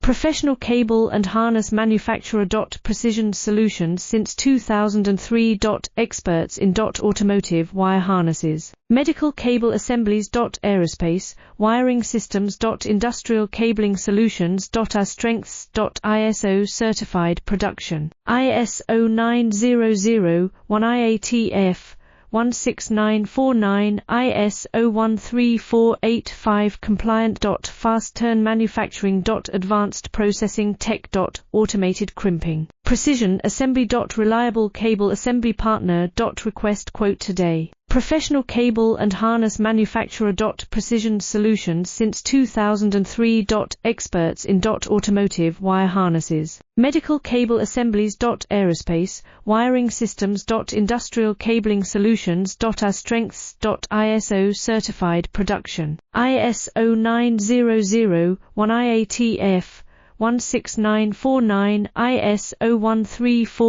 Professional cable and harness manufacturer. Precision solutions since 2003. Experts in automotive wire harnesses. Medical cable assemblies. Aerospace wiring systems. Industrial cabling solutions. Our strengths. ISO certified production. ISO 9001 IATF 16949 ISO 13485 compliant. Fast turn manufacturing. Advanced processing tech. Automated crimping. Precision assembly. Reliable cable assembly partner. Request quote today. Professional cable and harness manufacturer. Precision solutions since 2003. Experts in automotive wire harnesses. Medical cable assemblies. Aerospace wiring systems. Industrial cabling solutions. Our strengths. ISO certified production. ISO 9001 IATF 16949 ISO 13485